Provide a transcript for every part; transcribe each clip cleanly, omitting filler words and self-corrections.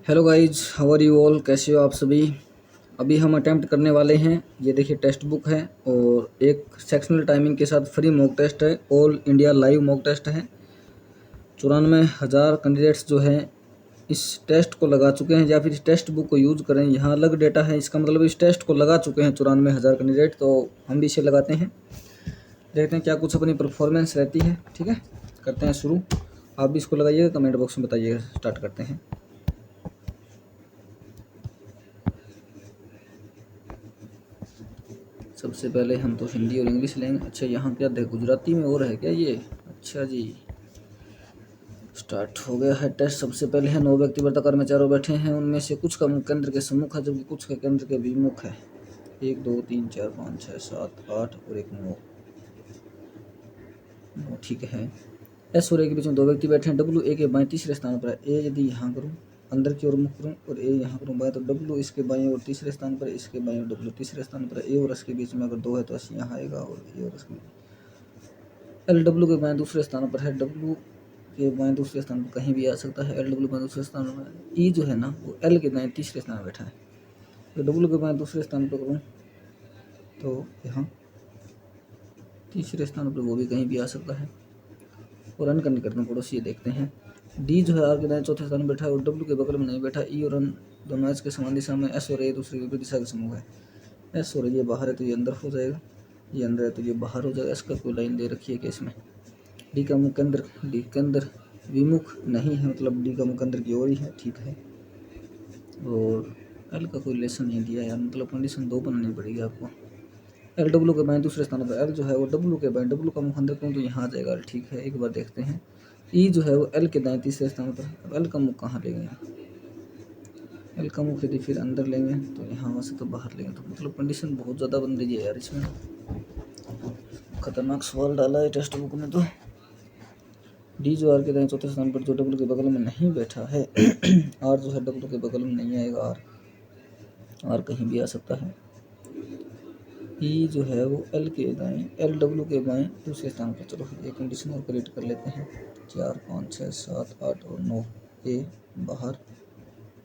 Hello guys, how are you all. कैसे हो आप सभी। अभी हम अटैम्प्ट करने वाले हैं। ये देखिए टेक्स्ट बुक है और एक सेक्शनल टाइमिंग के साथ फ्री मॉक टेस्ट है। All India live mock test है। 94,000 कैंडिडेट्स जो हैं इस टेस्ट को लगा चुके हैं या फिर इस टेस्ट बुक को यूज़ करें। यहाँ अलग डेटा है, इसका मतलब इस टेस्ट को लगा चुके हैं 94,000 कैंडिडेट। तो हम भी इसे लगाते हैं, देखते हैं क्या कुछ अपनी परफॉर्मेंस रहती है। ठीक है, करते हैं शुरू। आप भी इसको लगाइएगा, कमेंट बॉक्स में बताइएगा। स्टार्ट करते हैं। सबसे पहले हम तो हिंदी और इंग्लिश लेंगे। अच्छा, यहाँ क्या देख गुजराती में और है क्या ये। अच्छा जी, स्टार्ट हो गया है टेस्ट। सबसे पहले है 9 व्यक्ति वर्ताकार में चारों बैठे हैं, उनमें से कुछ का मुख केंद्र के सम्मुख है जबकि कुछ के केंद्र के विमुख है। 1 2 3 4 5 6 7 8 और एक 9। ठीक है। एस और ए के बीच में 2 व्यक्ति बैठे हैं। डब्ल्यू ए के बाएं तीसरे स्थान पर है। ए यदि यहाँ करूँ अंदर की ओर मुख करूँ और ए यहाँ करूँ बाएं, तो डब्ल्यू इसके बाएं और तीसरे स्थान पर, इसके बाएं और डब्ल्यू तीसरे स्थान पर। ए और एस के बीच में अगर 2 है तो एस यहाँ आएगा और ए और एस के एल डब्ल्यू के बाएं दूसरे स्थान पर है। डब्ल्यू के बाएं दूसरे स्थान पर कहीं भी आ सकता है। एल डब्ल्यू बाएं दूसरे स्थान पर। ई जो है ना वो एल के बाएं तीसरे स्थान पर बैठा है। तो डब्ल्यू के बाएं दूसरे स्थान पर करूँ तो यहाँ तीसरे स्थान पर वो भी कहीं भी आ सकता है। और अन करने करते हैं पड़ोसी, ये देखते हैं। डी जो है आर के दाएं चौथे स्थान में बैठा है और डब्ल्यू के बगल में नहीं बैठा। ई और अन दोनों एच के समान दिशा में। एस और ए दूसरी विपरीत दिशा के समूह है। एस और ये बाहर है तो ये अंदर हो जाएगा, ये अंदर है तो ये बाहर हो जाएगा। एस का कोई लाइन दे रखी है कि इसमें डी का मुख केंद्र, डी केंद्र विमुख नहीं है, मतलब डी का मुख केंद्र की ओर ही है। ठीक है। और एल का कोई रिलेशन नहीं दिया यार, मतलब कंडीशन 2 बनानी पड़ेगी आपको। एल डब्ल्यू के बाएं दूसरे स्थान पर। एल जो है वो डब्ल्यू के बाएं, डब्ल्यू का मुख अंदर करूँ तो यहाँ आ जाएगा। ठीक है, एक बार देखते हैं। ई जो है वो एल के दाएं तीसरे स्थान पर। अब एल का मुख कहाँ लेंगे। एल का मुख यदि फिर अंदर लेंगे तो यहाँ वहाँ से तो बाहर लेंगे, तो मतलब कंडीशन बहुत ज़्यादा बन रही है यार। इसमें खतरनाक सवाल डाला है टेक्स्ट बुक में। तो डी जो आर के दाएं चौथे स्थान पर, जो डब्ल्यू के बगल में नहीं बैठा है। आर जो है डब्ल्यू के बगल में नहीं आएगा। आर कहीं भी आ सकता है। ई जो है वो एल के दाएं, एल डब्ल्यू के बाएं दूसरे स्थान पर। चलो ये कंडीशन और क्रिएट कर लेते हैं। 4 5 6 7 8 और 9। ए बाहर,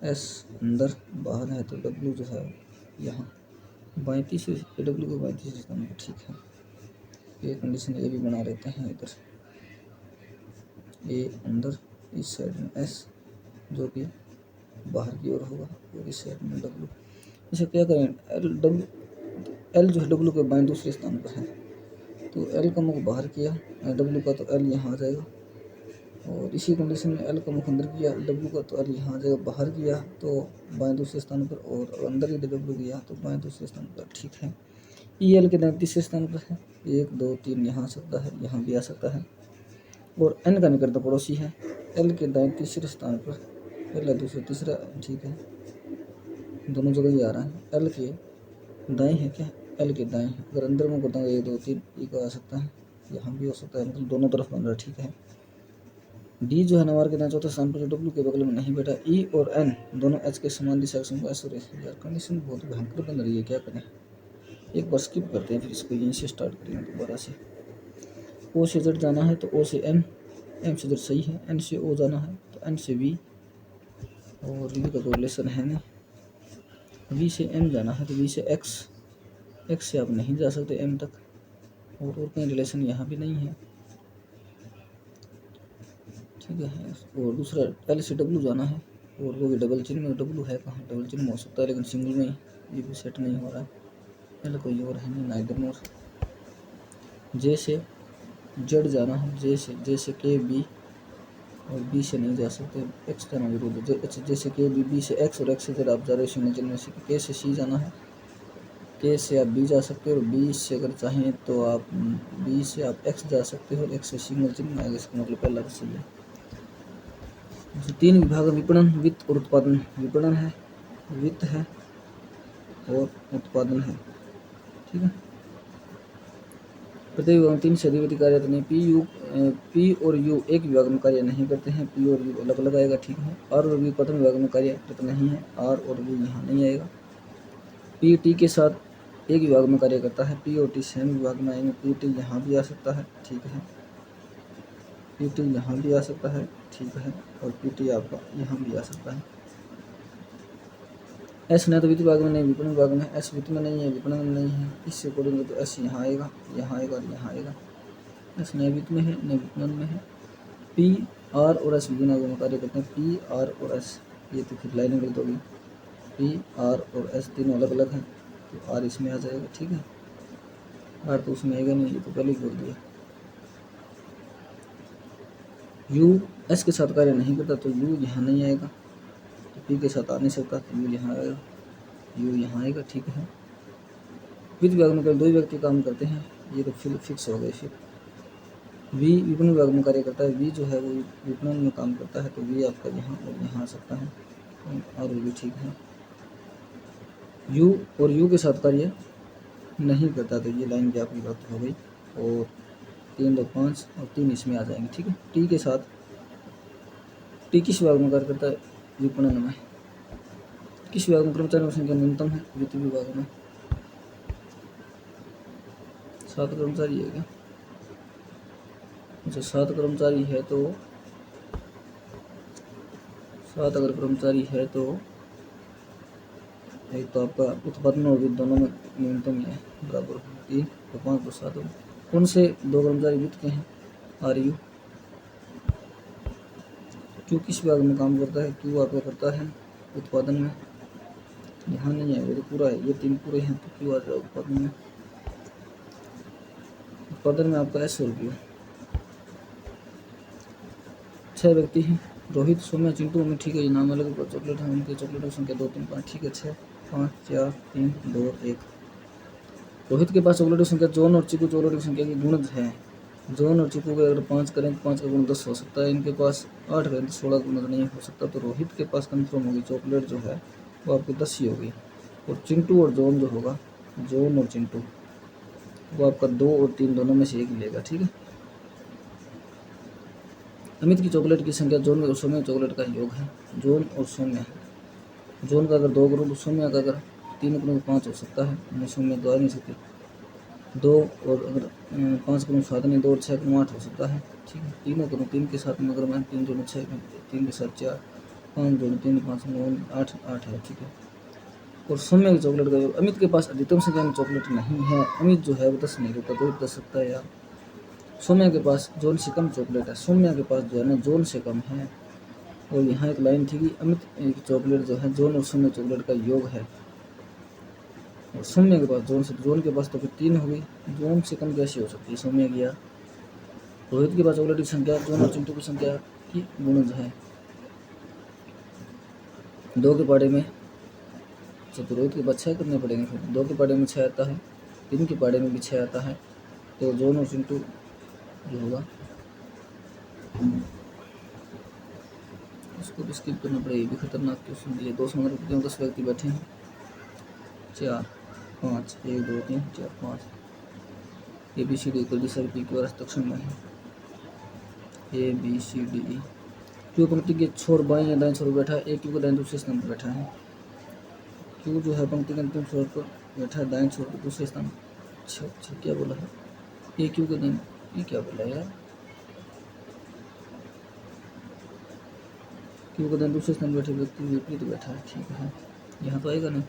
एस अंदर, बाहर है तो डब्ल्यू जो है यहाँ बाएं तीसरे, डब्ल्यू के बाएं तीसरे स्थान पर। ठीक है, ये कंडीशन ये भी बना लेते हैं इधर। ए अंदर, इस साइड में एस जो कि बाहर की ओर होगा और इस साइड में डब्ल्यू। इसे क्या करें, एल जो है डब्ल्यू के बाएं दूसरे स्थान पर है तो एल का मुख बाहर किया, डब्ल्यू का तो एल यहाँ आ जाएगा। और इसी कंडीशन में एल का मुख अंदर किया, डब्ल्यू का तो एल यहाँ आ जाएगा। बाहर किया तो बाएं दूसरे स्थान पर, और अंदर यदि डब्ल्यू किया तो बाएं दूसरे स्थान पर। ठीक है। ई एल के दाएं तीसरे स्थान पर है। 1 2 3 यहाँ आ सकता है, यहाँ भी आ सकता है। और एन का निकटतम पड़ोसी है एल के दाएं तीसरे स्थान पर। पहला दूसरा तीसरा, ठीक है, दोनों जगह ही आ रहा है। एल के दाएं है क्या, एल के दाएं है। अगर अंदर में बताऊँ 1 2 3 ई का आ सकता है, यहाँ भी हो सकता है, मतलब दोनों तरफ बन रहा है। ठीक है। डी जो है नवार के दाएं चौथे स्थान पर, जो डब्ल्यू के बगल में नहीं बैठा। ई और एन दोनों एच के समान दिशा के यार कंडीशन बहुत भयंकर बन रही है, क्या करें। एक बार स्किप करते हैं, फिर इसको यहीं से स्टार्ट करेंगे दोबारा से। ओ से जेड जाना है तो ओ से एम, एम से जेड सही है। एन से ओ जाना है तो एन से वी, और वी का कोई रिलेशन है नहीं। वी से एम जाना है तो वी से एक्स, एक्स से आप नहीं जा सकते एम तक, और कहीं रिलेशन यहाँ भी नहीं है। ठीक है। और दूसरा एल से डब्ल्यू जाना है, और वो भी डबल चिन्ह में। डब्ल्यू है कहाँ, डबल चिन्ह में हो सकता है लेकिन सिंगल में ये भी सेट नहीं हो रहा है। एल कोई और है नहीं, नाइदर नोर। जे से जेड जाना है, जे से के बी, और बी से नहीं जा सकते, एक्स जाना जरूर है। जे से के बी से एक्स, और एक्स से जेड आप जा रहे हो सिंगल चिन्ह में से। के से सी जाना है, के से आप बी जा सकते हो, और बी से अगर चाहें तो आप बी से आप एक्स जा सकते हो, एक्स से सिंगल चिन्ह में आएगा। इसका मतलब पहला तो सही है। जो 3 विभाग विपणन, वित्त और उत्पादन। विपणन है, वित्त है और उत्पादन है। ठीक है। प्रत्येक विभाग में 3 से अधिक कार्य आते हैं। पी और यू एक विभाग में कार्य नहीं करते हैं, पी और यू अलग अलग आएगा। ठीक है। आर और वी प्रथम विभाग में कार्य करते नहीं है, आर और वी यहाँ नहीं आएगा। पी टी के साथ एक विभाग में कार्य करता है, पी और टी सेम विभाग में आएंगे। पी टी यहाँ भी आ सकता है। ठीक है। पी टी यहाँ भी आ सकता है। ठीक है। और पी टी आपका यहाँ भी आ सकता है। एस न तो वित्त विभाग में नहीं विपणन विभाग में, एस वित्त में नहीं है विपणन में नहीं है, इससे कोडेंगे तो एस यहाँ आएगा, यहाँ आएगा और यहाँ आएगा। एस न वित्त में है न विपणन में है। पी आर और एस विभिन्न भागों में कार्य करते हैं। पी आर और एस, ये तो फिर लाइन गलत होगी। पी आर और एस तीनों अलग अलग हैं, तो आर इसमें आ जाएगा, ठीक है। आर तो उसमें आएगा नहीं, ये तो पहले ही बोल दिया। यू एस के साथ कार्य नहीं करता, तो यू यहाँ नहीं आएगा, तो पी के साथ आ नहीं सकता, तो यू यहाँ आएगा, यू यहाँ आएगा, ठीक है। वित्त विभाग में केवल 2 व्यक्ति काम करते हैं, ये तो फिर फिक्स हो गए। फिर वी विपणन विभाग में कार्य करता है, वी जो है वो विपणन में काम करता है, तो वी आपका यहाँ और यहाँ आ सकता है, और वो भी ठीक है। यू और यू के साथ कार्य नहीं करता, तो ये लाइन भी आपकी गलत हो गई, और 3 2 5 और 3 इसमें आ जाएंगे, ठीक है। टी के साथ, टी किस विभाग में कार्य करता है? विपणन में। किस विभाग में कर्मचारियों की संख्या न्यूनतम है? वित्त विभाग में। 7 कर्मचारी है क्या? अच्छा, 7 कर्मचारी है तो 7 अगर कर्मचारी है तो एक तो आपका उत्पादन और वित्त दोनों में न्यूनतम ही है, बराबर 3 तो 5 तो 7 होगा। कौन से 2 कर्मचारी वित्त के हैं? Are you. क्यू किस विभाग में काम करता है? क्यू आपका करता है उत्पादन में, यहाँ नहीं है, वो तो पूरा है, ये 3 पूरे हैं, तो क्यू आ जाएगा उत्पादन में। उत्पादन में आपका एस और क्यू। 6 व्यक्ति हैं, रोहित सौम्या चिंटू में, ठीक है। ये नाम अलग ऊपर चॉकलेट है, उनके चॉकलेटों की संख्या 2 3 5, ठीक है। 6 5 4 3 2 1। रोहित के पास चॉकलेटों की संख्या, जॉन और चिकू चॉकलेटों की संख्या की गुणज है। जॉन और चिकू को अगर 5 करें तो 5 का गुण 10 हो सकता है, इनके पास 8 करें तो 16 गुणज नहीं हो सकता, तो रोहित के पास कन्फर्म होगी चॉकलेट जो है वो आपकी 10 ही होगी। और चिंटू और जॉन जो होगा, जॉन और चिंटू, वो आपका 2 और 3 दोनों में से एक लेगा, ठीक है। अमित की चॉकलेट की संख्या जॉन और सौम्या चॉकलेट का योग है। जॉन और सौम्या, जॉन का अगर 2 करूँ तो सौम्या का अगर 3 करूँ तो 5 हो सकता है, मैं सौम्या तो आ नहीं सकती। 2 और अगर 5 करूँ 7 नहीं, 2 और 6 करूँ 8 हो सकता है, ठीक है। तीनों करूँ 3 के साथ में, अगर मैं 3 जोड़ूँ 6, 3 के साथ 4, 5 जोड़ूँ 3 5 9 8 8 है, ठीक है। और सौम्या की चॉकलेट का योग, अमित के पास अधिकतम संख्या में चॉकलेट नहीं है, अमित जो है वो 10 नहीं देता, तो 10 सकता है यार। सौम्या के पास जॉन से कम चॉकलेट है, सौम्या के पास जो है ना जॉन से कम है, और यहाँ एक लाइन थी कि अमित की चॉकलेट जो है जॉन और सौम्या चॉकलेट का योग है, और सौम्या के पास जॉन से, जॉन के पास तो फिर 3 हो गई, जॉन से कम कैसे हो सकती है सौम्या की यार। रोहित के पास चॉकलेट की संख्या जॉन और चिंटू की संख्या की गुणज है। 2 के पाड़े में, तो रोहित के पास 6 करने पड़ेंगे, फिर 2 के पाड़े में 6 आता है, 3 के पाड़े में भी 6 आता है, तो जॉन और चिंटू जो होगा इसको भी स्किप करना पड़ेगा, ये भी खतरनाक क्वेश्चन दिए। 2 समग्र प्रक्रिया में 10 व्यक्ति बैठे हैं, 4 5 1 2 3 4 5, ए बी सी डी को दिशा पी क्यू आर हस्ताक्षर में है, A B C D E. Q पंक्ति के छोर बाएं या दाएं छोर पर बैठा है, ए क्यू के दाएं दूसरे स्थान पर बैठा है। क्यू जो है पंक्ति के अंतिम छोर पर बैठा है, दाएं छोर पर दूसरे स्थान। अच्छा क्या बोला है? ए क्यू के दाएं, ये क्या बोला है यार? क्यू के दाएं दूसरे स्थान पर बैठे व्यक्ति विपरीत बैठा है, ठीक है। यहाँ तो आएगा नहीं।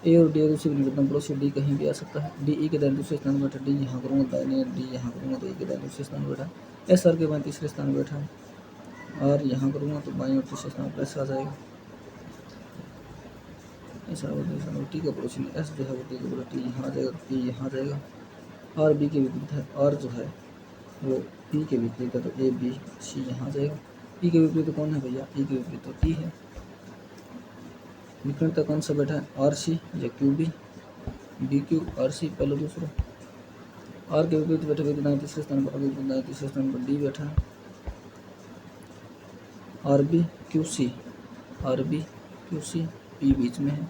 ए और डी दूसरे निकटतम पड़ोसी, डी कहीं भी आ सकता है। डी ई के दाएं दूसरे स्थान पर बैठा, डी यहाँ करूँगा दाएं, डी यहाँ करूँगा तो ई के दाएं दूसरे स्थान पर बैठा। एस आर के बाएं तीसरे स्थान पर बैठा है, और यहाँ करूँगा तो बाएं और तीसरे स्थान पर एस आ जाएगा। ऐसा और टी का पड़ोसी में एस जो है वो टी का टी यहाँ आ जाएगा, पी यहाँ आ जाएगा। आर बी के विपरीत है, आर जो है वो पी के विपरीत है, तो ए बी सी यहाँ आ जाएगा। पी के विपरीत कौन है भैया? पी के विपरीत तो टी है। विपरीत कौन सा बैठा है? आर सी या Q B, B Q R C पहले दूसरा। आर के विपरीत बैठे व्यक्ति दाएं तीसरे स्थान पर, अभी दाएं तीसरे स्थान पर डी बैठा है। R B Q C, R B Q C, P बीच में है।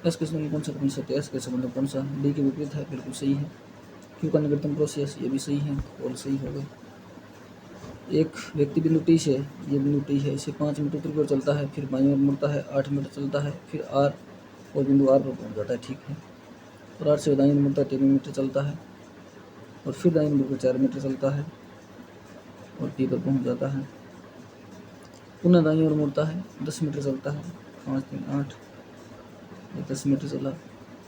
एस के संबंध कौन सा कौन सा? एस के संबंध कौन सा? डी के विपरीत है, बिल्कुल सही है। क्यू का निकटतम प्रोसेस, ये भी सही है, और सही होगा। एक व्यक्ति बिंदु टी से, ये बिंदु टी है, इसे 5 मीटर उत्तर की ओर चलता है, फिर बाईं ओर मुड़ता है, 8 मीटर चलता है, फिर आर और बिंदु आर पर पहुंच जाता है, ठीक है। और आर से दाईं ओर मुड़ता है, 3 मीटर चलता है, और फिर दाईं ओर 4 मीटर चलता है, और पी पर पहुंच जाता है। पुनः दाईं ओर मुड़ता है, 10 मीटर चलता है, 5 3 8, ये 10 मीटर चला,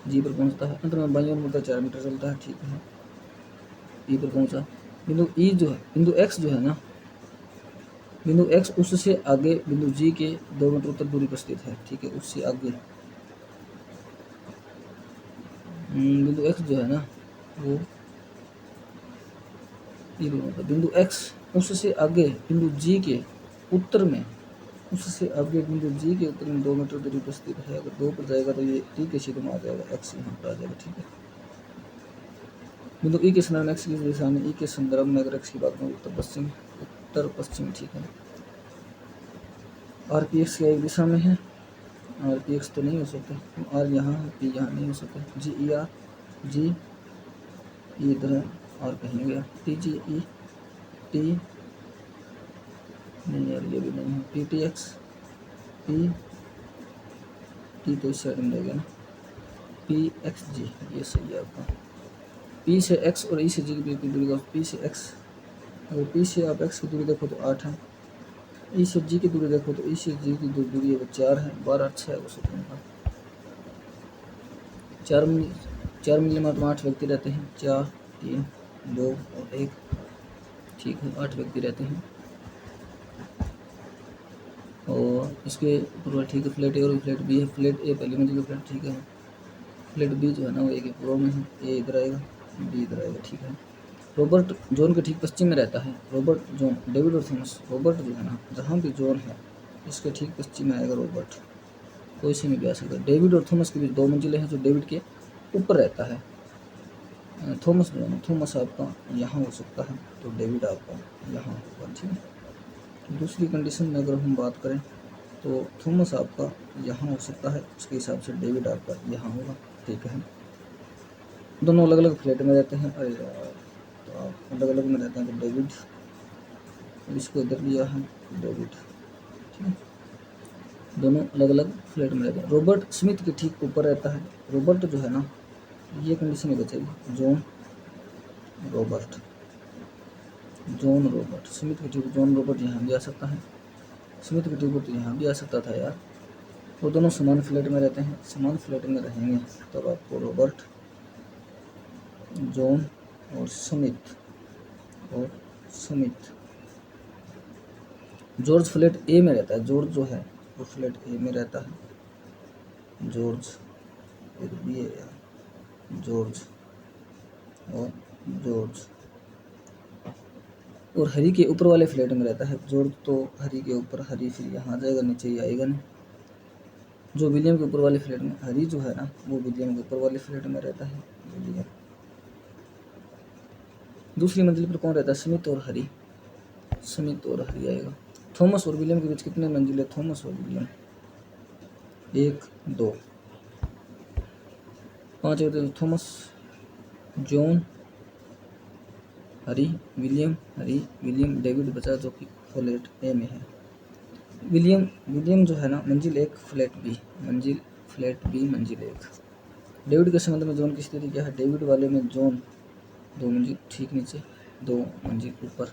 जी पर पहुंचता है, अंत में बाईं ओर मुड़ता 4 मीटर चलता है, ठीक है, ई पर पहुंचा। बिंदु ई जो है, बिंदु एक्स जो है ना, बिंदु एक्स उससे आगे बिंदु जी के 2 मीटर उत्तर दूरी पर स्थित है, ठीक है, उससे आगे बिंदु एक्स जो है ना वो ये बिंदु एक्स उससे आगे बिंदु जी के उत्तर में, उससे आगे बिंदु जी के उत्तर में 2 मीटर दूरी पर स्थित है। अगर 2 पर जाएगा तो ये टी के क्षेत्र में आ जाएगा, एक्स यहाँ पर आ जाएगा, ठीक है। बिंदु ई के संदर्भ में एक्स की दिशा में, ई के संदर्भ में अगर एक्स की बात करें उत्तर पश्चिम, ठीक है। आर पी एक्स एक दिशा में है, आर पी एक्स तो नहीं हो सकता, आर यहाँ है, पी यहाँ नहीं हो सकता, जी ई आर, जी ई इधर है, आर कहीं गया, टी जी ई टी नहीं यार ये भी नहीं है, P T x P T तो इस साइड में रहेगा ना, पी एक्स जी ये सही है आपका। पी से एक्स और ई से जी के बीच की दूरी का, पी से एक्स, अगर पी से आप एक्स की दूरी देखो तो 8 है, ई से जी की दूरी देखो तो ई से जी की दूरी है वो 4 है, 12 6 है वो 17 का, 4 मिली में 8 व्यक्ति रहते हैं, 4 3 2 और 1, ठीक है, 8 व्यक्ति रहते हैं। और इसके ऊपर ठीक है, फ्लैट ए और फ्लैट बी है, फ्लैट ए पहली मंजिल का फ्लैट, ठीक है, फ्लैट बी जो है ना वो ए के पूर्व में है, ए इधर आएगा, बी इधर आएगा, ठीक है। रॉबर्ट जोन के ठीक पश्चिम में रहता है, रॉबर्ट जोन, डेविड और थॉमस, रॉबर्ट जो है ना जहाँ भी जोन है इसके ठीक पश्चिम में आएगा रॉबर्ट, कोई से नहीं भी आ सकता। डेविड और थॉमस के बीच 2 मंजिलें हैं, जो डेविड के ऊपर रहता है, थॉमस जो है ना, थॉमस आपका यहाँ हो सकता है, तो डेविड आपका यहाँ होगा, ठीक है। दूसरी कंडीशन में अगर हम बात करें तो थॉमस आपका यहाँ हो सकता है, उसके हिसाब से डेविड आपका यहाँ होगा, ठीक है। दोनों अलग अलग फ्लैट में रहते हैं, अरे यार तो आप अलग अलग में रहते हैं, तो डेविड, इसको इधर लिया है डेविड, ठीक है, दोनों अलग अलग फ्लैट में रहते हैं। रॉबर्ट स्मिथ के ठीक ऊपर रहता है, रॉबर्ट जो है ना ये कंडीशन ही बचेगी, John Robert, John Robert, Smith के ठीक जॉन रॉबर्ट यहाँ भी आ सकता है, स्मिथ के ठीक ऊपर यहाँ भी आ सकता था यार, वो दोनों समान फ्लैट में रहते हैं, समान फ्लैट में रहेंगे तब आपको रॉबर्ट, जॉन और स्मिथ, जॉर्ज फ्लैट ए में रहता है, जॉर्ज जो है वो फ्लैट ए में रहता है, जॉर्ज एक बी है यार, जॉर्ज और जॉर्ज, और हरी के ऊपर वाले फ्लैट में रहता है, जॉर्ज तो हरी के ऊपर, हरी फिर यहाँ आ जाएगा, नीचे ही आएगा नहीं, जो विलियम के ऊपर वाले फ्लैट में, हरी जो है ना वो विलियम के ऊपर वाले फ्लैट में रहता है, विलियम। दूसरी मंजिल पर कौन रहता है, स्मिथ और हरी, स्मिथ और हरी आएगा। थॉमस और विलियम के बीच कितने मंजिल है, थॉमस और विलियम 1 2 5 होते, थॉमस, जॉन, हरी, विलियम, डेविड बचा जो कि फ्लैट ए में है। विलियम जो है ना मंजिल 1 फ्लैट बी, मंजिल फ्लैट बी मंजिल 1। डेविड के संबंध में जॉन की स्थिति क्या है, डेविड वाले में जॉन 2 मंजिल ठीक नीचे, 2 मंजिल ऊपर।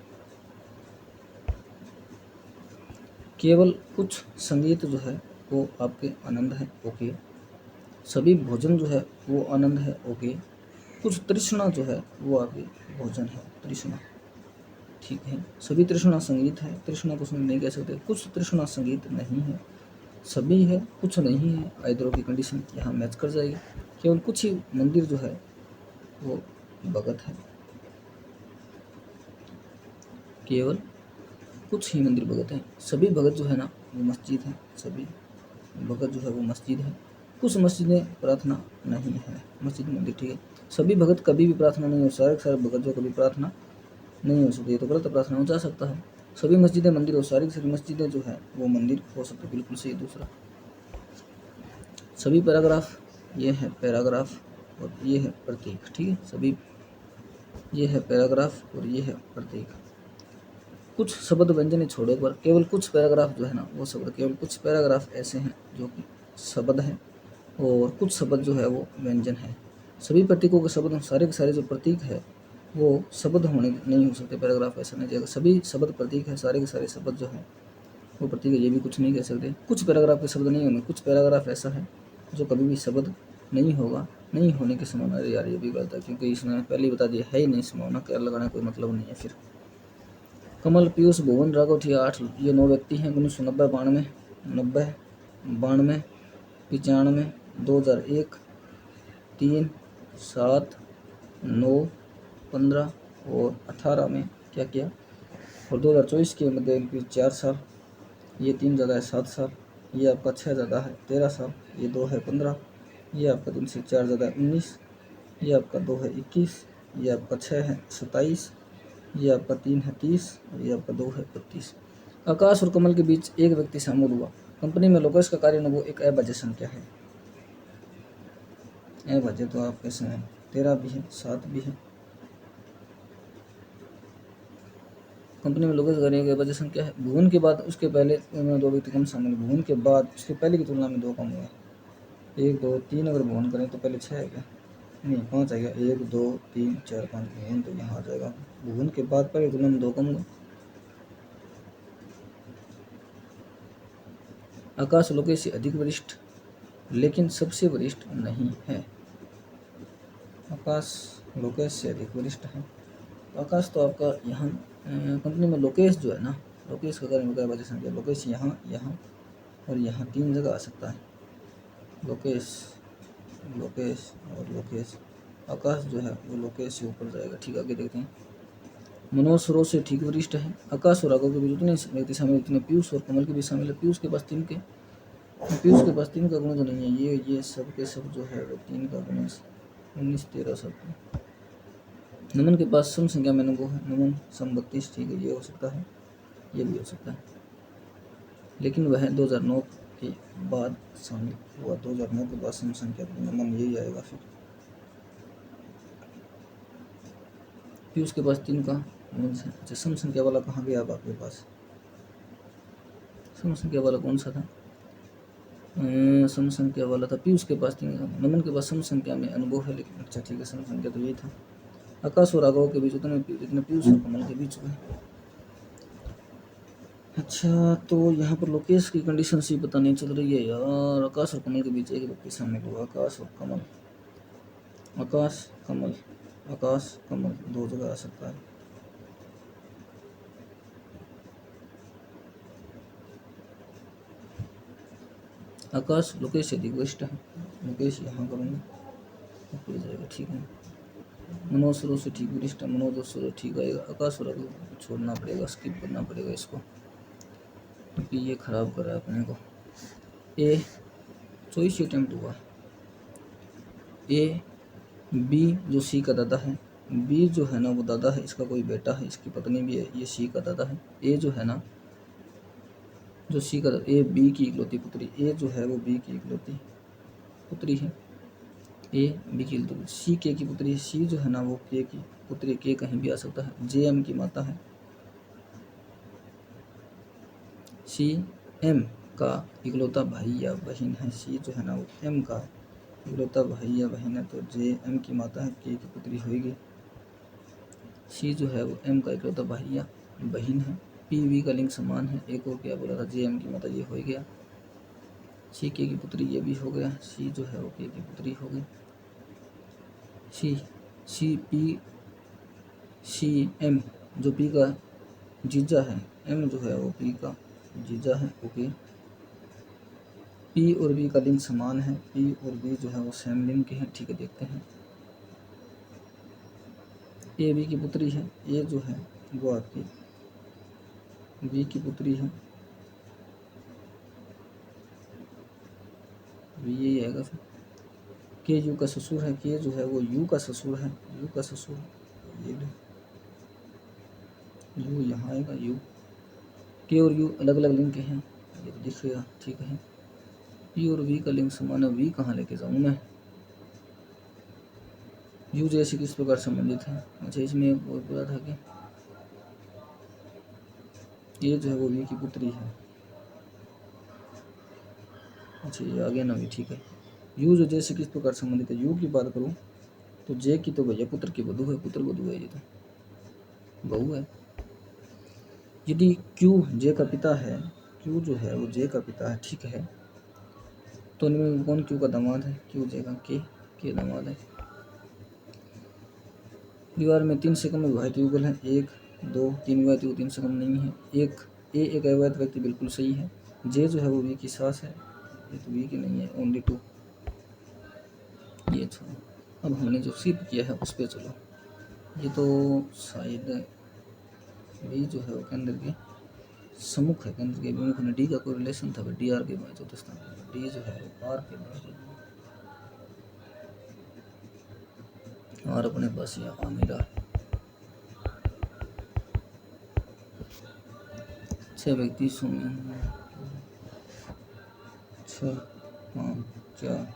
केवल कुछ संगीत जो है वो आपके आनंद है, ओके। सभी भोजन जो है वो आनंद है, ओके। कुछ तृष्णा जो है वो आपकी भोजन है, तृष्णा, ठीक है। सभी तृष्णा संगीत है, तृष्णा को नहीं कह सकते, कुछ तृष्णा संगीत नहीं है, सभी है कुछ नहीं है, आइदर की कंडीशन यहाँ मैच कर जाएगी। केवल कुछ ही मंदिर जो है वो भगत है, केवल कुछ ही मंदिर भगत है, सभी भगत जो है ना वो मस्जिद है, सभी भगत जो है वो मस्जिद है, कुछ मस्जिदें प्रार्थना नहीं है, मस्जिद मंदिर, ठीक है। सभी भगत कभी भी प्रार्थना नहीं हो, सारे भगत जो कभी प्रार्थना नहीं हो सकती, तो गलत प्रार्थना हो जा सकता है। सभी मस्जिदें मंदिर हो, सारी मस्जिदें जो है वो मंदिर हो सकती है, बिल्कुल सही। दूसरा सभी पैराग्राफ, ये है पैराग्राफ और ये है प्रतीक, ठीक है, सभी ये है पैराग्राफ और ये है प्रतीक। कुछ शब्द व्यंजन छोड़े पर केवल कुछ पैराग्राफ जो है ना वो शब्द, केवल कुछ पैराग्राफ ऐसे हैं जो कि शब्द हैं और कुछ शब्द जो है वो व्यंजन है। सभी प्रतीकों के शब्द, सारे के सारे जो प्रतीक है वो शब्द होने नहीं हो सकते, पैराग्राफ ऐसा नहीं जाएगा। सभी शब्द प्रतीक है, सारे के सारे शब्द जो है वो प्रतीक है, ये भी कुछ नहीं कह सकते। कुछ पैराग्राफ के शब्द नहीं होंगे, कुछ पैराग्राफ ऐसा है जो कभी भी शब्द नहीं होगा, नहीं होने की संभावना। अरे यार ये भी गलत है, क्योंकि इसने पहले ही बता दिया है ही नहीं संभावना, क्या लगाने कोई मतलब नहीं है फिर। कमल, पीयूष, भुवन, राघव थे 8, ये 9 व्यक्ति हैं। 1990, 92, 90, 92, 95, 2001, 3, 7, 9, 15 और 18 में क्या किया। और 2024 के मध्य इनके 4 साल, ये 3 ज़्यादा है 7 साल, ये आपका 6 ज़्यादा है 13 साल, ये 2 है 15, ये आपका 3 से 4 ज़्यादा है 19, ये आपका 2 है 21, ये आपका 6 है 27, ये आपका 3 है 30 और ये आपका 2 है 32। आकाश और कमल के बीच एक व्यक्ति शामिल हुआ। कंपनी में लोकेश का कार्य अनुभव एक अभाज्य संख्या है। अभाज्य तो आपके समय 13 भी है, 7 भी है। कंपनी में लोकेश का कार्य एक अभाज्य संख्या है। भुवन के बाद उसके पहले 2 व्यक्ति कम शामिल। भुवन के बाद उसके पहले की तुलना में 2 कम हुए। 1, 2, 3 अगर भुवन करें तो पहले 6 है क्या, नहीं 5 आएगा। 1, 2, 3, 4, 5 भुवन तो यहाँ आ जाएगा। भुवन के बाद पहले तुलना में 2 कम हुए। आकाश लोकेश से अधिक वरिष्ठ लेकिन सबसे वरिष्ठ नहीं है। आकाश लोकेश से अधिक वरिष्ठ है। आकाश तो आपका यहाँ कंपनी में लोकेश जो है ना, लोकेश का कार्य में वजह संख्या, लोकेश यहाँ, यहाँ और यहाँ 3 जगह आ सकता है। लोकेश, लोकेश और लोकेश। आकाश जो है वो लोकेश से ऊपर जाएगा। ठीक, आगे देखते हैं। मनोज सरोज से ठीक वरिष्ठ है। आकाश और राघव के बीच उतने व्यक्ति शामिल, उतने पीयूष और कमल के बीच शामिल है। पीयूष के पास 3 के, पीयूष के पास 3 का गुण तो नहीं है। ये सब के सब जो है वो 3 का गुण 19, 13 सब। नमन के पास सम संख्या में अनुभव है। नमन सम 32, ठीक है, ये हो सकता है, ये भी हो सकता है, लेकिन वह 2009 के बाद शामिल हुआ। 2009 के बाद सम संख्या नमन यही आएगा। फिर पीयूष के पास 3 का गुण है। अच्छा, सम संख्या वाला कहाँ गया अब आपके पास? सम संख्या वाला कौन सा था? सम संख्या वाला था पीयूष के पास 3 का। नमन के पास सम संख्या में अनुभव है, लेकिन अच्छा ठीक है, सम संख्या तो यही था। आकाश और राघव के बीच उतने पीयूष और कमल के बीच हुए। अच्छा, तो यहाँ पर लोकेश की कंडीशन सी पता नहीं चल रही है यार। आकाश और कमल के बीच एक व्यक्ति शामिल हुआ। आकाश और कमल, आकाश कमल, आकाश कमल 2 जगह आ सकता है। आकाश लोकेश से अधिक वरिष्ठ है। लोकेश यहाँ करूँगा हो जाएगा, ठीक है। मनोज सरोज से ठीक वरिष्ठ है। मनोज और सरोज ठीक आएगा। आकाश और राघव छोड़ना पड़ेगा, स्किप करना पड़ेगा इसको, क्योंकि ये खराब कर रहा है अपने को। ए 24 अटेम्प्ट हुआ। ए बी जो सी का दादा है, बी जो है ना वो दादा है, इसका कोई बेटा है, इसकी पत्नी भी है, ये सी का दादा है। ए जो है ना, जो सी का दादा, ए बी की इकलौती पुत्री, ए जो है वो बी की इकलौती पुत्री है। ए बी की इकलौती, सी के की पुत्री है। सी जो है ना वो के की पुत्री, के कहीं भी आ सकता है। जे एम की माता है। सी एम का इकलौता भाई या बहन है। सी जो है ना वो एम का इकलौता भाई या बहन है, तो जे एम की माता है, के की पुत्री होगी। सी जो है वो एम का इकलौता भाई या बहन है। पी वी का लिंग समान है। एक और क्या बोला था, जे एम की माता, ये हो गया। सी के की पुत्री, ये भी हो गया। सी जो है वो के की पुत्री हो गई। सी सी पी सी एम जो पी का जीजा है, एम जो है वो पी का जीजा है। ओके, पी और बी का लिंग समान है। पी और बी जो है वो सेम लिंग के हैं। ठीक है, देखते हैं। ए बी की पुत्री है। ए जो है वो आपकी बी की पुत्री है। बी यही आएगा। फिर के यू का ससुर है। के जो है वो यू का ससुर है। यू का ससुर, ये यू यहाँ आएगा। यू, के और यू अलग अलग लिंग के हैं, ये तो दिखेगा। ठीक है, पी और वी का लिंग समान है। वी कहाँ लेके जाऊँ मैं? यू जैसे किस प्रकार संबंधित है? अच्छा, इसमें एक और बोला था कि ये जो है वो वी की पुत्री है। अच्छा, ये आ गया ना भी, ठीक है। यू जो जैसे किस प्रकार संबंधित है, यू की बात करूँ तो जे की तो भैया पुत्र की वधू है, पुत्र वधू है, ये तो बहू है। यदि क्यू जे का पिता है, क्यू जो है वो जे का पिता है, ठीक है, तो उनमें कौन क्यू का दामाद है? क्यू देगा के दामाद है। दीवार में 3 सेकंड में विभाजित युगल है 1 2 3 विभाजित युगल 3 सेकंड नहीं है। एक अवैध व्यक्ति बिल्कुल सही है। जे जो है वो वी की सास है, ये तो वी की नहीं है, ओनली 2। ये छोड़ो, अब हमने जो सिद्ध किया है उस पर चलो। ये तो शायद वी जो है वो केंद्र के सम्मुख है, केंद्र के विमुख में डी का कोई रिलेशन था, डी आर के बाय चौथे स्थान पर, डी जो है वो आर के बाय और अपने पास ये आमिरा 6 व्यक्ति 6 5 4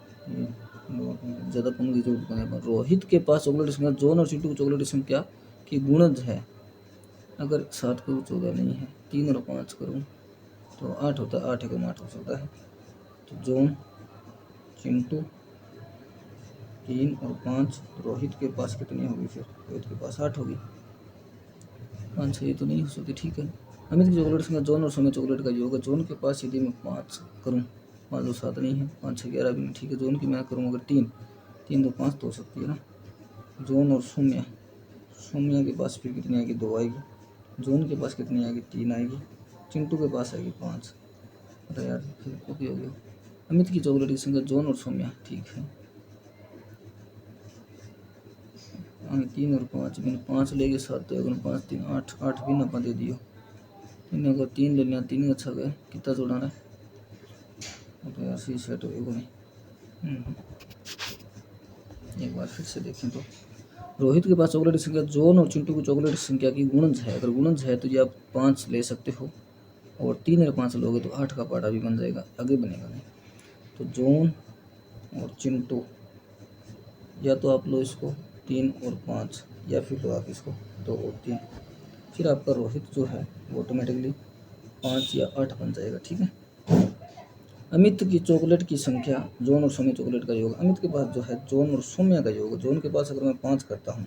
ज़्यादा कम की जरूरत नहीं है। रोहित के पास चॉकलेट संख्या जॉन और चिंटू की चॉकलेट संख्या की गुणज है। अगर 7 करूँ 14 नहीं है, 3 और 5 करूँ तो 8 होता है, 8 एक 8 हो सकता है। तो जॉन चिंटू 3 और 5, रोहित के पास कितनी होगी? फिर रोहित के पास 8 होगी। 5 6 तो नहीं हो सकती, ठीक है। अमित की चॉकलेट संख्या जॉन और सोमे चॉकलेट का योग है। जॉन के पास यदि मैं 5 करूँ, 5 और 7 नहीं है, 5 6 11 भी नहीं, ठीक है। जॉन की मैं करूँ अगर 3 तो 5 तो हो सकती है ना। जॉन और सोम्या के पास फिर कितनी आएगी? 2 आएगी। जॉन के पास कितनी आएगी? 3 आएगी। चिंटू के पास आएगी 5। अरे यार फिर ओके हो गया। अमित की चॉकलेट की संख्या जॉन और सोम्या, ठीक है। 3 और 5 बिन 5 लेके 7 तो 5 3 8 8 भी ना दे दियो। तीन अगर 3 ले लिया, 3 अच्छा गया, कितना जोड़ना है? तो यार सी सेट हो गया नहीं। एक बार फिर से देखें तो रोहित के पास चॉकलेट की संख्या जॉन और चिंटू की चॉकलेट की संख्या की गुणज है। अगर गुणज है तो ये आप 5 ले सकते हो, और 3 और 5 लोगे तो 8 का पाड़ा भी बन जाएगा, आगे बनेगा नहीं। तो जॉन और चिंटू, या तो आप लो इसको 3 और 5, या फिर लो आप इसको 2 और 3, फिर आपका रोहित जो है वो ऑटोमेटिकली 5 या 8 बन जाएगा, ठीक है। अमित की चॉकलेट की संख्या जॉन और सोम्या चॉकलेट का योग। अमित के पास जो है जॉन और सोम्या का योग। जॉन के पास अगर मैं 5 करता हूँ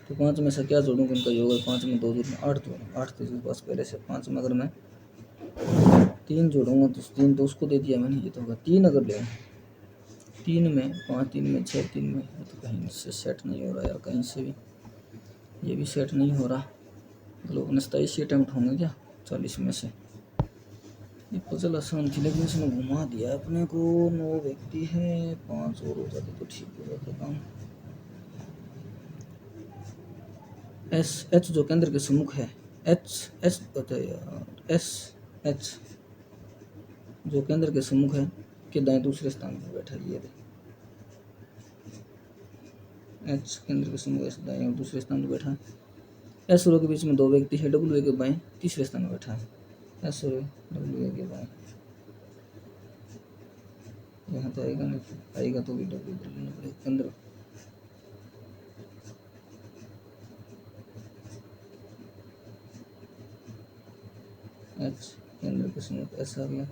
तो 5 में से क्या जोड़ूँ? उनका योग है 5 में 2 जोड़ूँ 8 जोड़ूँ। 8 तो इसके पास पहले से। 5 में अगर मैं 3 जोड़ूंगा तो 3 तो उसको दे दिया मैंने, ये तो होगा 3। अगर ले 3 में 5 3 में 6 3 में, तो कहीं से सेट नहीं हो रहा यार, कहीं से भी ये भी सेट नहीं हो रहा। मतलब 29 अटैम्प्ट होंगे क्या 40 में से? ये पजल आसान थी लेकिन इसने घुमा दिया अपने को। 9 व्यक्ति हैं, 5 और हो जाते तो ठीक हो जाता काम। एच जो केंद्र के सम्मुख है, एच जो केंद्र के सम्मुख है के दाएं दूसरे स्थान पर बैठा है। ये एच केंद्र के सम्मुख ऐसे दाएं और दूसरे स्थान पर बैठा है। एस और ओ के बीच में 2 व्यक्ति है, डब्ल्यू ए के बाएं तीसरे स्थान पर बैठा है। एस और डब्ल्यू ए के बाएं, यहाँ तो आएगा नहीं, आएगा तो भी डब्ल्यू लेना पड़ेगा केंद्र। एच केंद्र के सम्मुख ऐसा आ गया।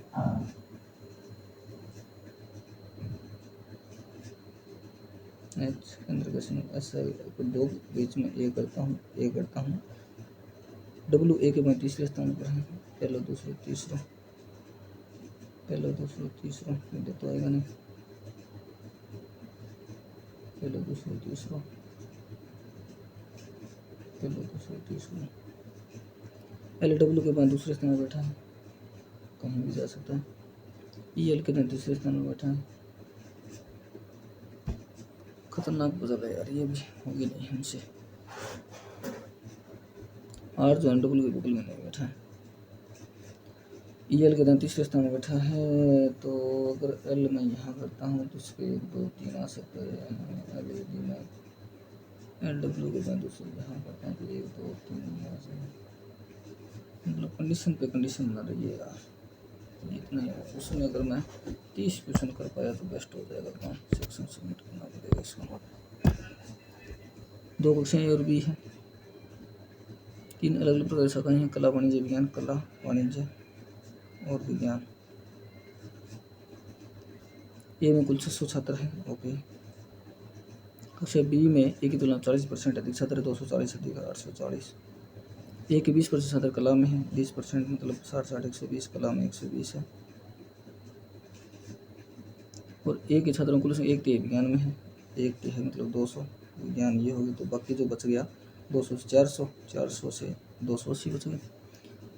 एच केंद्र के सम्मुख ऐसा आ गया। 2 बीच में ए करता हूँ। डब्ल्यू ए के बाएं तीसरे स्थान पर है। पहला दूसरा तीसरा, ये तो आएगा नहीं। पहला दूसरा तीसरा, एल डब्ल्यू के बाद दूसरे स्थान पर बैठा है, कहीं भी जा सकता है। ई एल के बाद तीसरे स्थान पर बैठा है। खतरनाक बदल है यार, ये भी होगी नहीं हमसे। आर जो डब्ल्यू के बगल में नहीं बैठा है। ई एल के दाएं तीसरे स्थान में बैठा है। तो अगर एल मैं यहाँ करता हूँ तो इसके 1 2 3 आ सकते हैं। एल यदि मैं एल डब्ल्यू के दाएं दूसरे यहाँ करता हूँ तो 1 2 3 आ जाएगा। मतलब कंडीशन पे कंडीशन बना रही है यार, इतना ही है। उसमें अगर मैं 30 क्वेश्चन कर पाया तो बेस्ट हो जाएगा काम। सेक्शन सबमिट करना पड़ेगा इसको। 2 कक्षाएं ए और बी है। 3 अलग अलग प्रकार की शाखाएं हैं, कला वाणिज्य विज्ञान, कला वाणिज्य और विज्ञान। ए में कुल 600 छात्र हैं, ओके। कक्षा बी में ए की तुलना 40% अधिक छात्र, 240 अधिक 840। ए के 20% छात्र कला में है, 20% मतलब 60 60 120, कला में 120 है। और एक के छात्रों कुल संख्या एक तिहाई विज्ञान में है, एक तिहाई मतलब 200 विज्ञान ये होगी, तो बाकी जो बच गया 200 से 400, 400 से 280 बच गए।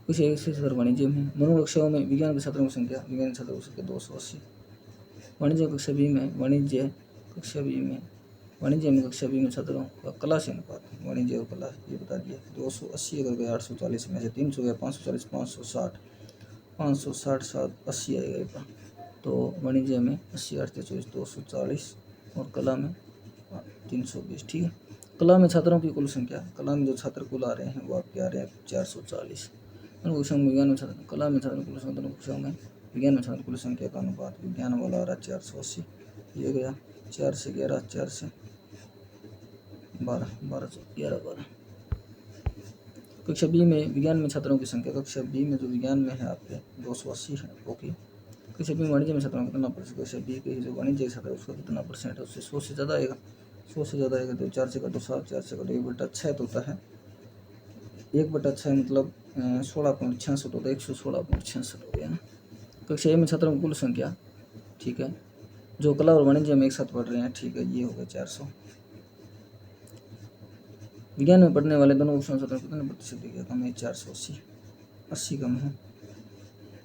कुछ एक से छात्र वाणिज्य में है, दोनों कक्षाओं में विज्ञान के छात्रों की संख्या, विज्ञान के छात्रों की संख्या 280। वाणिज्य कक्षा बी में, वाणिज्य कक्षा बी में, वाणिज्य में कक्षा बी में छात्रों का कला से अनुपात, वाणिज्य और कला ये बता दिया। 280 अगर गया 840 में से 300 गया 540, 560, 560 7 80 आएगा। तो वाणिज्य में 80 8 24 240 और कला में 320। ठीक है, कला में छात्रों की कुल संख्या, कला में जो छात्र कुल आ रहे हैं वो आपके आ रहे हैं 440। दोनों कक्षाओं में विज्ञान में छात्र, कला में छात्रों कुल संख्या, दोनों कक्षाओं में विज्ञान में छात्र कुल संख्या का अनुपात, विज्ञान वाला आ रहा है 480, ये गया 4 से 11, 4 से 12, 12 से 11, 12। कक्षा बी में विज्ञान में छात्रों की संख्या, कक्षा बी में जो विज्ञान में है आपके 280 है। ओके, कक्षा बी में वाणिज्य में छात्रों का कितना परसेंट, कक्षा बी के जो वाणिज्य छात्र है उसका कितना परसेंट है, उससे 100 से ज़्यादा आएगा। 100 से ज़्यादा आएगा तो 4 से काटो 7, 4 से काटो 1/6 तो होता है, 1/6 मतलब 16.66 होता है, 116.66 हो गया ना। कक्षा ए में छात्रों की कुल संख्या, ठीक है, जो कला और वाणिज्य में एक साथ पढ़ रहे हैं, ठीक है, ये हो गया 400। विज्ञान में पढ़ने वाले दोनों कक्षाओं छात्रों कितने प्रतिशत दिया, कम है 480, 80 कम है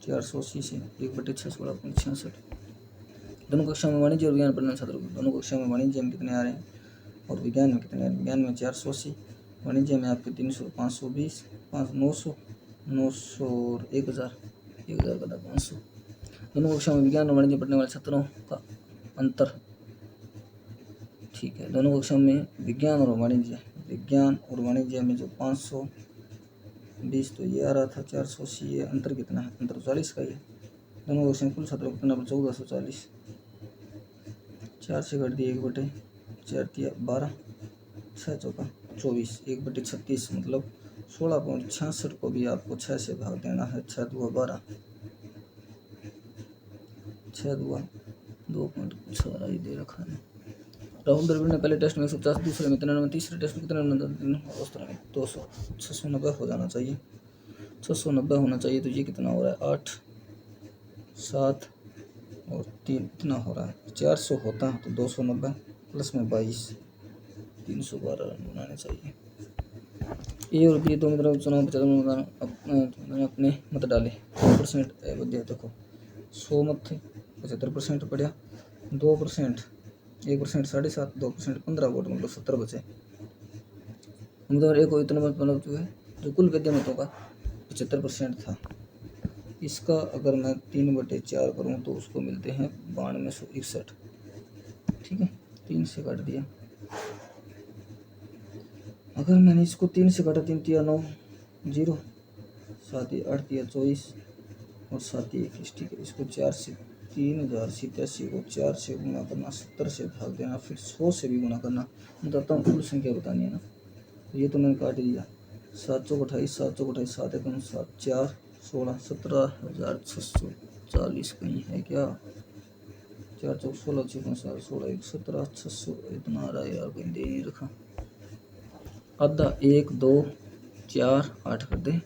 480 से 1/6 16.66। दोनों कक्षाओं में वाणिज्य और विज्ञान पढ़ने वाले छात्रों, दोनों कक्षाओं में वाणिज्य में कितने आ रहे हैं और विज्ञान में कितने आ रहे हैं। विज्ञान में 480, वाणिज्य में आपके 300, 520, 900, 900 और 1000, 1000 का 500। दोनों कक्षाओं में विज्ञान और वाणिज्य पढ़ने वाले छात्रों का अंतर, ठीक है, दोनों कक्षाओं में विज्ञान और वाणिज्य, विज्ञान और वाणिज्य में जो 520 तो ये आ रहा था 480, ये अंतर कितना है, अंतर 40 का ही है। दोनों कक्षाओं में कुल छात्रों को कितना 1440, 4 से घट दिए 1/4 दिया 12, 6 चौका 24, 1/36 मतलब 16.66 को भी आपको 6 से भाग देना है, 6 2 12, 6 2 2.6 ये दे रखा है। राहुल द्रविड़ ने पहले टेस्ट में 150, दूसरे में 93, तीसरे टेस्ट में कितना नंबर, उस तरह में 200, 690 हो जाना चाहिए, 690 होना चाहिए। तो ये कितना हो रहा है 8 7 और 3 इतना हो रहा है, 400 होता है तो 290 प्लस में 22, 312 रन बनाने चाहिए। ए और बी दोनों तरफ चुनाव प्रचार अपने मत डाले, 2% देखो 100 मत थे 75% पड़ा, 2% 1% 7.5, 2% 15 वोट मतलब 70 बचे। उम्मीदवार एक को इतना मत मतलब जो है जो कुल वैध मतों का 75% था, इसका अगर मैं 3/4 करूँ तो उसको मिलते हैं 9261। ठीक है, 3 से काट दिया, अगर मैंने इसको 3 से काटा, 3 तिया 9 0, 7 8 तिया 24 और 7 21, ठीक है, इसको 4 से 3087 को 4 से गुना करना, 70 से भाग देना, फिर 100 से भी गुना करना। मैं बताता हूँ कुल संख्या बतानी है ना, तो ये तो मैंने काट दिया, 7 चौक 28, 7 चौक 28, 7 एकम 7, 4 16, 17,640 कहीं है क्या, 4 चौक 16, 6 7 16 17,600 इतना आ रहा है यार, कहीं दे नहीं रखा। आधा 1 2 4 8 कर दे,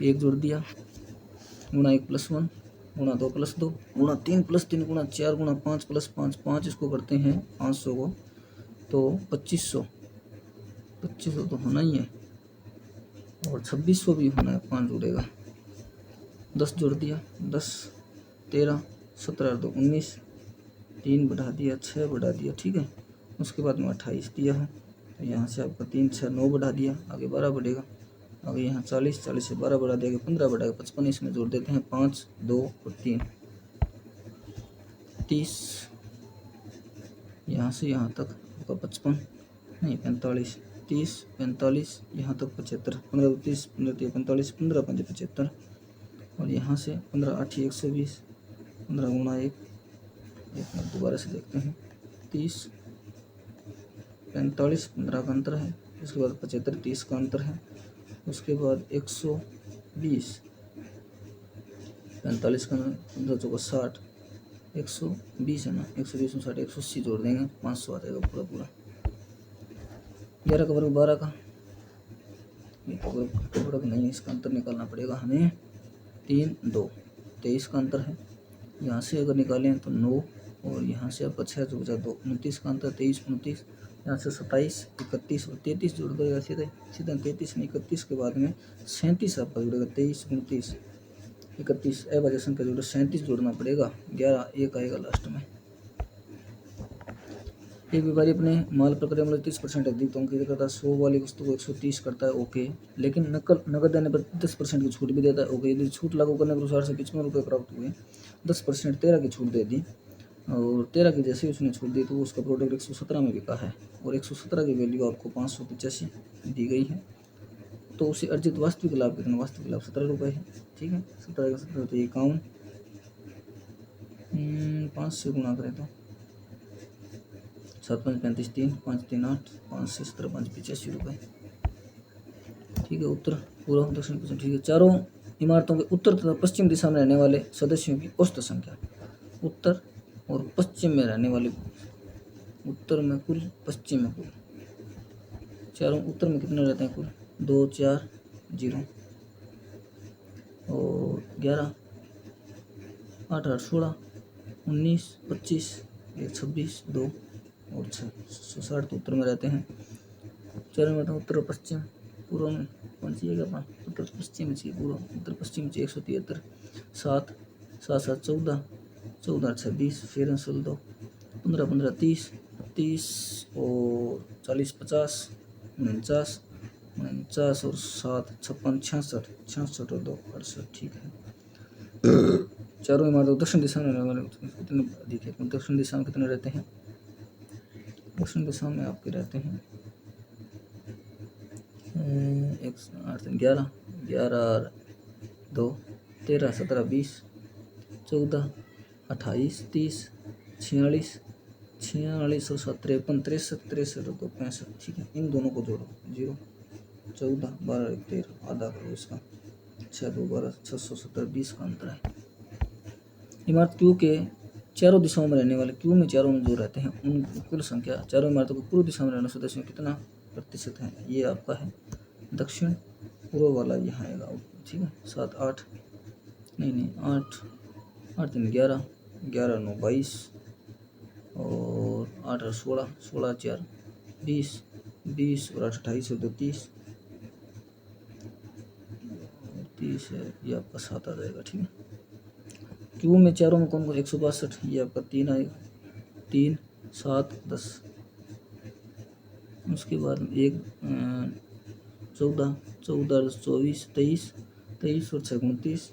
1 जोड़ दिया, गुणा 1 + 1, गुणा 2 + 2, गुणा 3 + 3, गुणा 4, गुणा 5 + 5, 5 इसको करते हैं 500 को तो 2500, 2500 तो होना ही है और 2600 भी होना है, 5 जुड़ेगा, 10 जोड़ दिया, 10 13 17 2 19, 3 बढ़ा दिया, 6 बढ़ा दिया, ठीक है, उसके बाद में 28 दिया है, तो यहाँ से आपका 3 6 9 बढ़ा दिया, आगे 12 बढ़ेगा, आगे यहाँ 40, 40 से 12 बढ़ा देगा, 15 बढ़ाएगा, 55 इसमें जोड़ देते हैं, 5 2 और 3 30, यहाँ से यहाँ तक आपका 55 नहीं 45, 30 45 यहाँ तक 75, 15 30 15 45, 15 5 75 और यहाँ से 15 8 120, 15 गुणा 1 मिनट दोबारा से देखते हैं, 30 45 15 का अंतर है, उसके बाद 75 30 का अंतर है, उसके बाद 120 45 का 15 चौका 60, 120 है ना, 120 में 60 180 जोड़ देंगे, 500 आ जाएगा पूरा पूरा। 11 का वर्ग 12 का, ये तो वर्ग नहीं है, इसका अंतर निकालना पड़ेगा हमें, 3 2 23 का अंतर है, यहाँ से अगर निकालें तो 9 और यहाँ से आपका 6 जो बचा 2, 29 का अंतर 23, 29, यहाँ से 27, 31 और 33 जुड़ गएगा सीधे सीधा 33 में 31 के बाद में 37 आपका जुड़ेगा 23, 29, 31 अभाज्य संख्या जुड़े 37 जोड़ना पड़ेगा 11 1 आएगा लास्ट में। एक व्यापारी अपने माल प्रक्रिया मूल्य 30% अधिक तो अंकित करता है 100 वाली वस्तु को 130 करता है ओके, लेकिन नकद देने पर 10% की छूट भी देता है ओके। यदि छूट लागू करने पर अनुसार से 55 रुपये प्राप्त हुए 10% 13 की छूट दे दी और 13 की जैसे उसने छूट दी तो उसका प्रोडक्ट 117 में बिका है और 117 की वैल्यू आपको 585 दी गई है, तो उसे अर्जित वास्तविक लाभ कितना, वास्तविक लाभ 17 रुपये है। ठीक है, 17 का 17 तो 51, 5 से गुणा करें तो 7 5 35 3 5 3 8 5 से 17 5 85 रुपये। ठीक है, उत्तर पूर्व दक्षिण पश्चिम। ठीक है, चारों इमारतों के उत्तर तथा पश्चिम दिशा में रहने वाले सदस्यों की औसत संख्या, उत्तर और पश्चिम में रहने वाले, उत्तर में कुल पश्चिम में कुल, चारों उत्तर में कितने रहते हैं कुल 2 4 0 और 11 8 8 16 19 25 1 26 2 और 6 160 तो उत्तर में रहते हैं। चारों में उत्तर और पश्चिम, पूर्व में कौन सी जगह पर उत्तर पश्चिम में चाहिए, पूर्व उत्तर पश्चिम में 173 7 7 7 14 14 26 फिर 16 15 15 30 30 और 40 50 49 49 और 7 56 66 66 और 2 68। ठीक है, चारों इमारतों दक्षिण दिशा में रहने वाले कितने अधिक है, दक्षिण दिशा में कितने रहते हैं, दक्षिण दिशा में आपके रहते हैं 11 11 2 13 17 20 14 28 30 46 46 और 7 53 63 63 और 2 65। ठीक है, इन दोनों को जोड़ो 0 14 12 1 13 आधा करो इसका 6 2 12 670 20 का अंतर है। इमारत क्यू के चारों दिशाओं में रहने वाले, क्यू में चारों में जो रहते हैं उन कुल संख्या चारों इमारतों को पूर्व दिशा में रहने सदस्यों में कितना प्रतिशत है, ये आपका है दक्षिण पूर्व वाला यहाँ आएगा। ठीक है, 7 8 नहीं 8 8 3 11 11 9 22 और 8 8 16 16 4 20 20 और 8 28 और 2 30 30 है, ये आपका 7 आ जाएगा। ठीक है, क्यू में चारों में कौन कौन 162, ये आपका 3 आएगा 3 7 10, उसके बाद 1 14 14 24 23 23 और 6 29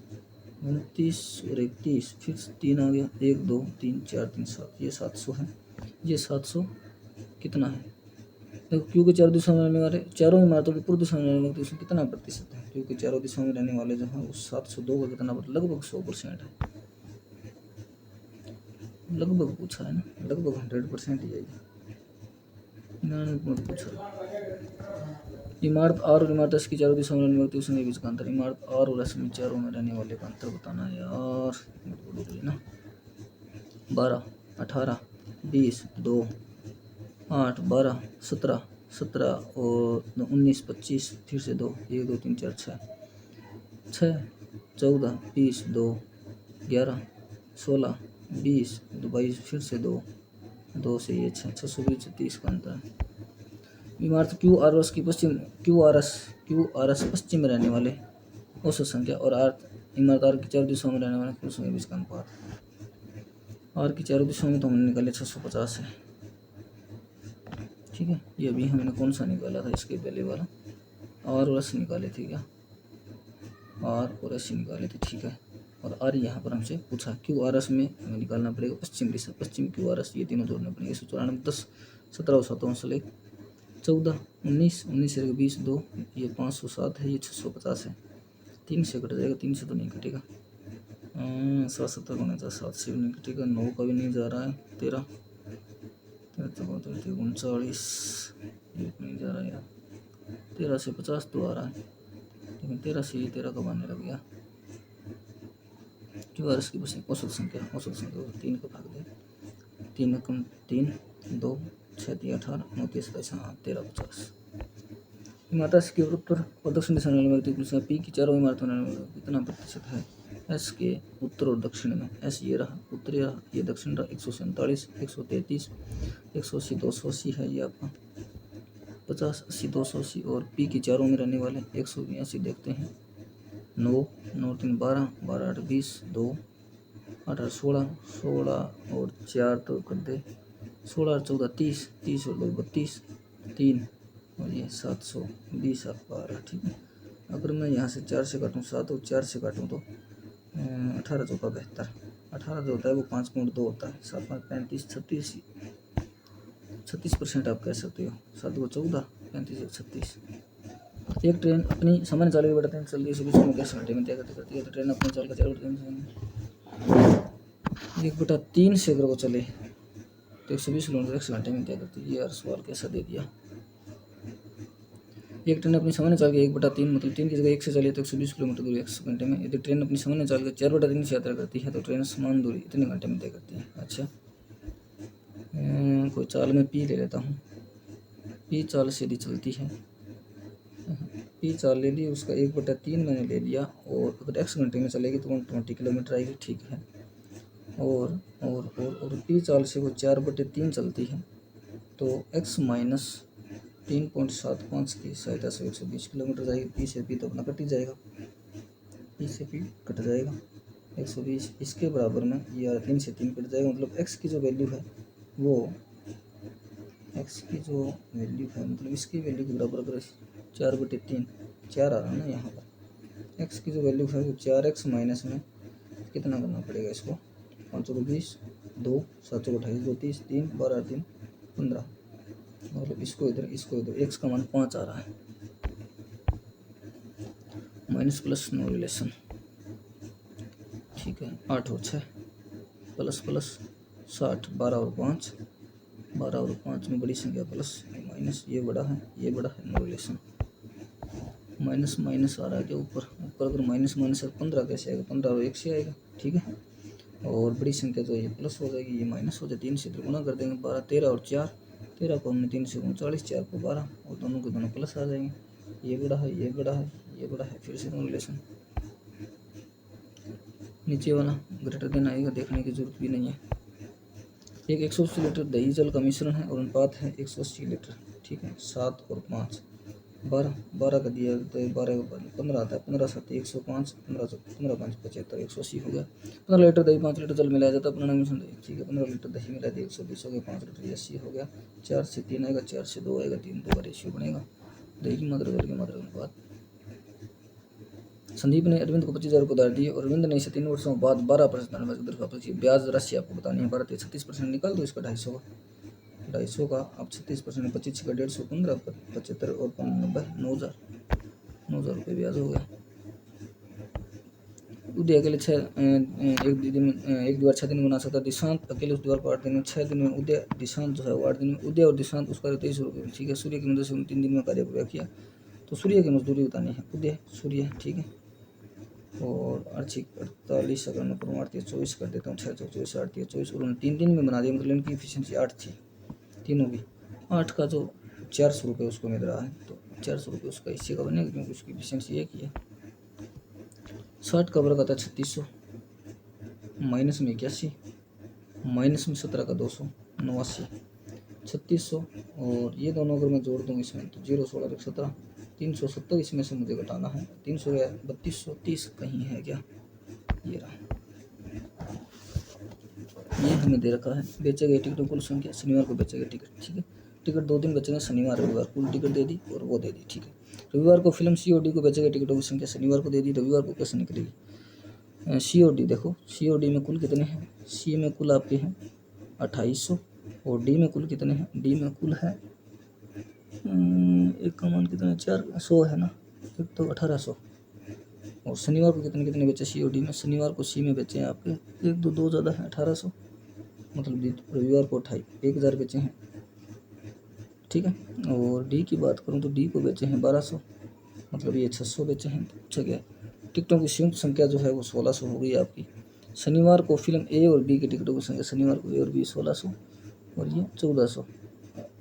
29 और 31 फिर 3 आ गया 1 2 3 4 3 7, ये 700 है, ये 700 कितना है, देखो क्यू के चारों दिशाओं में रहने वाले चारों इमारतों के पूर्व दिशा में रहने वाले तो उसमें कितना प्रतिशत है, क्यू के चारों दिशाओं में रहने वाले जो है उस 702 का कितना लगभग 100% है, लगभग पूछा है ना, लगभग 100% ही आएगी, 99 पूछा। इमारत आर और इमारत एस की चारों दिशाओं में रहने वाले उसके बीच का अंतर, इमारत आर और एस में चारों में रहने वाले का अंतर बताना है यार ना। 12 18 20 2 8 12 17 17 और 19 25 फिर से 2 1 2 3 4 6 6 14 20 2 11 16 20 22 फिर से 2 2 से ये 6 620 30 का अंतर है। इमारत क्यू आर एस की पश्चिम क्यू आर एस पश्चिम में रहने वाले औसत संख्या और इमारत आर की चारों दिशाओं में रहने वाले पुरुषों के बीच का अनुपात, आर की चारों दिशाओं में तो हमने निकाले 650 है। ठीक है, ये अभी हमने कौन सा निकाला था, इसके पहले वाला आर और एस निकाले थे क्या, आर और एस निकाले थे। ठीक है, और आर यहाँ पर हमसे पूछा क्यू आर एस में हमें निकालना पड़ेगा पश्चिम दिशा, पश्चिम क्यू आर एस, ये तीनों जोड़ने पड़ेंगे 194 10 17 और 7 से 14 19 19 से 20 2, ये 507 है, ये 650 है, 3 से कट जाएगा, 3 से तो नहीं कटेगा, 7 70 गुना 7 से भी नहीं कटेगा, 9 का भी नहीं जा रहा है, 13 39 नहीं जा रहा है यार, 13 से 50 तो आ रहा है, लेकिन 13 से ये 13 कब आने लग गया, क्यों आर एस की बस औसत संख्या 3 का भाग दे, 3 कम 3 2 6 3 18 9 30 13 50। इमारत के उत्तर और दक्षिण दिशा में व्यक्ति पी की चारों इमारतों में कितना प्रतिशत है, एस के उत्तर और दक्षिण में। एस ये रहा, उत्तरी रहा, ये दक्षिण रहा। 147, 133, 180, 280 है ये आपका 50, 80, 280 और पी की चारों में रहने वाले 182 देखते हैं। 9, 9 3 12, 12 8 20, 2 8 8 16, 16 और 4 तो कर दे 16 और 14 30, 30 और 2 32, 3 और ये 720 आपका आ रहा। ठीक है, अगर मैं यहाँ से 4 से काटूँ 7 और 4 से काटूँ तो 18 चौका 72, 18 जो होता है वो 5.2 होता है। 7 5 35, 36% आप कह सकते हो। 7 2 14, 35 1 36। एक ट्रेन अपनी सामान्य चाल के बटा 3 चल रही है, 20 में कैसे घंटे में तय करती है। तो ट्रेन अपनी चाल का 4 बटा 3 1 बटा 3 से अगर वो चले तो 120 किलोमीटर 1 घंटे में तय करती है। ये यार सवाल कैसा दे दिया। एक ट्रेन अपनी सामान्य चाल के 1/3 मतलब 3 की जगह 1 से चले तो 120 किलोमीटर दूरी 1 घंटे में। यदि ट्रेन अपनी सामान्य चाल के 4/3 से यात्रा करती है तो ट्रेन समान दूरी इतने घंटे में तय करती है। अच्छा, कोई चाल में पी ले लेता हूँ। पी चाल से यदि चलती है, पी चाल ले ली, उसका 1/3 मैंने ले लिया और अगर x घंटे में चलेगी तो 120 किलोमीटर आएगी। ठीक है, और पी चाल से वो 4/3 चलती है तो x माइनस 3.75 की सहायता से 120 किलोमीटर जाएगी। पी से पी तो अपना कट ही जाएगा, पी से पी कट जाएगा 120। इसके बराबर में ये 3 से 3 कट जाएगा, मतलब x की जो वैल्यू है वो मतलब इसकी वैल्यू के बराबर अगर 4/3 4 आ रहा है ना यहाँ पर, x की जो वैल्यू है वो 4x माइनस में कितना करना पड़ेगा इसको 5 को 20, 2 7 को 28, 2 30, 3 12 3 15, मतलब इसको इधर x का मान 5 आ रहा है। Minus plus no relation. ठीक है, 8 और 6 प्लस 60, 12 और 5, 12 और 5 में बड़ी संख्या प्लस माइनस, ये बड़ा है नो रिलेशन। माइनस माइनस आ रहा है क्या ऊपर अगर माइनस माइनस 15 कैसे आएगा, 15 और 1 से आएगा। ठीक है, और बड़ी संख्या तो ये प्लस हो जाएगी, ये माइनस हो जाए। 3 से गुणा कर देंगे 12, 13 और 4, 13 को हमने 3 से 39, 4 को 12 और दोनों के दोनों प्लस आ जाएंगे। ये बड़ा है फिर से नो रिलेशन। नीचे वाला ग्रेटर देन आएगा, देखने की जरूरत भी नहीं है। एक 180 लीटर दही जल का मिश्रण है और अनुपात है 180 लीटर। ठीक है, 7 और 5 12 का दिया तो 12 का 15 आता है। 15 7 105, 15 5 75, 180 हो गया। 15 लीटर दही 5 लीटर जल मिलाया जाता है अपना मिश्रण दही। ठीक है, 15 लीटर दही मिला दिया 120 हो गया, 5 लीटर 80 हो गया। 4 से 3 आएगा, 4 से 2 आएगा, 3 2 का रेशियो बनेगा। दही की मात्रा जल की मात्रा का अनुपात। संदीप ने अरविंद को 25,000 रुपये उधार दिए और अरविंद ने इसे 3 वर्षों बाद 12% वापस की। ब्याज राशि आपको बतानी है। 12 36% निकाल दो इसका 250 का अब 36% 25 का 150, 15 75 और 90 9,000 रुपये ब्याज हो गया। उदय अकेले एक दीवार 6 दिन में बना सकता। दिशांत अकेले उस दीवार को 8 दिन में, 6 दिन में। उदय दिशांत जो है वो 8 दिन में। उदय और दिशांत उसका 23 रुपये। ठीक है, सूर्य की मदद से 3 दिन में कार्य पूरा किया तो सूर्य की मजदूरी बतानी है। उदय सूर्य। ठीक है, और 48 अगर मैं करूँ 8 24 कर देता हूँ, 6 24 8 24 और 3 दिन में बना दिया, मतलब इनकी एफिशिएंसी 8 थी तीनों की। 8 का जो 400 रुपये उसको मिल रहा है तो 400 रुपये उसका हिस्से का बनेगा क्योंकि उसकी एफिशिएंसी एक ही है। 60 का वर्ग आता है 3600, माइनस में 81, माइनस में 17 का 289, 3600 और ये दोनों अगर मैं जोड़ दूँ इसमें तो 0 16 17 370 इसमें से मुझे घटाना है। 300 या 3230 कहीं है क्या, ये रहा। ये हमें दे रखा है। बेचे गए टिकटों कुल संख्या, शनिवार को बेचे गए टिकट। ठीक है, टिकट 2 दिन बचेंगे, शनिवार रविवार। कुल टिकट दे दी और वो दे दी। ठीक है, रविवार को फिल्म COD को बेचे गए टिकटों की संख्या शनिवार को दे दी, रविवार को कैसे निकलेगी। COD देखो, COD में कुल कितने हैं। C में कुल आपके हैं 2800 और D में कुल कितने हैं। D में कुल है एक का मान कितना है 400 है ना, एक तो 1800। और शनिवार को कितने बेचे COD में। शनिवार को C में बेचे हैं आपके 1 2 ज़्यादा है 1800, मतलब रविवार को 1000 बेचे हैं। ठीक है, और D की बात करूं तो D को बेचे हैं 1200, मतलब ये 600 बेचे हैं। ठीक है, टिकटों की संयुक्त संख्या जो है वो 1600 हो गई आपकी। शनिवार को फिल्म A और B की टिकटों की संख्या, शनिवार को A और B 1600 और ये 1400,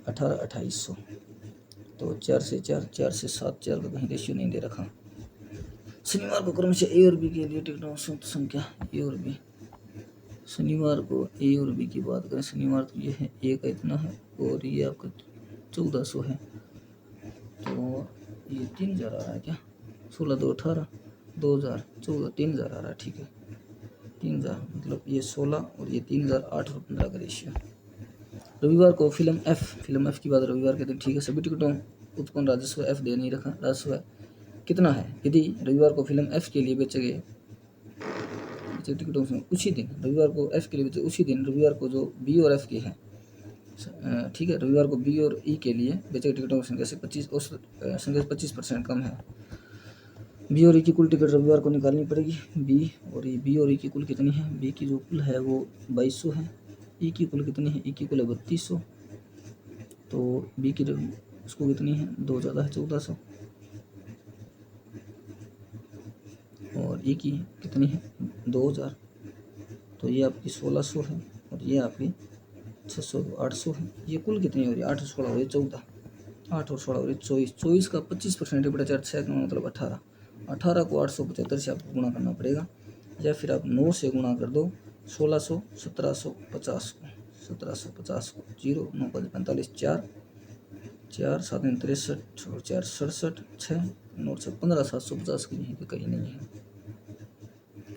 2800। तो 4 से 4, 4 से 7, 4 का कहीं रेशियो नहीं दे रखा। शनिवार को क्रमशः ए और बी के लिए टिकटों की संख्या ए और बी। शनिवार को ए और बी की बात करें, शनिवार तो ये है ए का इतना है और ये आपका 1400 है, तो ये 3000 आ रहा है क्या, 16 2 18 2000 14 3000 आ रहा है, ठीक है 3000 मतलब ये 16 और ये 3000 8 और 15 का रेशियो। रविवार को फिल्म एफ की बात रविवार के दिन, ठीक है सभी टिकटों उत्पन्न राजस्व एफ दे नहीं रखा, राजस्व कितना है, यदि रविवार को फिल्म एफ के लिए बेचे गए टिकटों से उसी दिन, रविवार को एफ के लिए बेचे उसी दिन रविवार को जो बी और एफ के हैं, ठीक है रविवार को बी और ई के लिए बेचे टिकटों की संख्या से 25% कम है। बी और ई की कुल टिकट रविवार को निकालनी पड़ेगी, बी और ई की कुल कितनी है, बी की जो कुल है वो 2200 है, ई की कुल कितनी है, ई की कुल है 3200, तो बी की उसको कितनी है 2 ज़्यादा है 1400 और ई की कितनी है 2000, तो ये आपकी 1600 है और ये आपकी 600 800 है, ये कुल कितनी हो रही है 8 और 16 हो रही है 14, 8 और 16 हो रही है 24, 24 का 25% बटा 4 6 का मतलब 18, 18 को 875 से आपको गुणा करना पड़ेगा, या फिर आप 9 से गुणा कर दो 1600 1750 को 1750 को 0 9 5 45 4 4 7 63 और 4 67 6 9 से 15 750 की नहीं, कहीं नहीं है,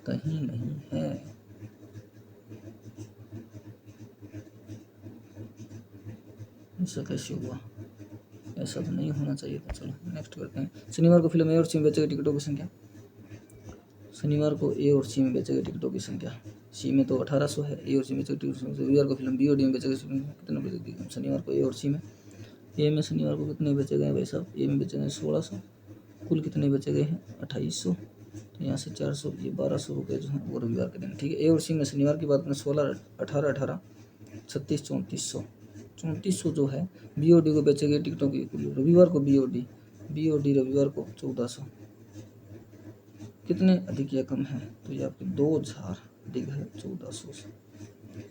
कहीं नहीं है। ऐसा कैसे हुआ, ऐसा तो नहीं होना चाहिए था। चलो नेक्स्ट करते हैं। शनिवार को फिल्म ए और सी में बेचे गए टिकटों की संख्या, शनिवार को ए और सी में बेचे गए टिकटों की संख्या, सी में तो 1800 है, ए और सी में बेचे टिकटों की संख्या। रविवार को फिल्म बी और डी में बेचे गए कितने बेचे गए शनिवार को ए और सी में, ए में शनिवार को कितने बेचे गए भाई साहब, ए में बेचे गए 1600, कुल कितने बेचे गए हैं 2800, तो यहाँ से 400 ये 1200 रुपये जो है वो रविवार के दिन, ठीक है। ए और सी में शनिवार की बात करें 16 18 18 36 3400 जो है बी और डी को बेचे गए टिकटों की कुल रविवार को बी और डी रविवार को 1400, कितने अधिक या कम है, तो ये आपके 2000 अधिक है 1400 से,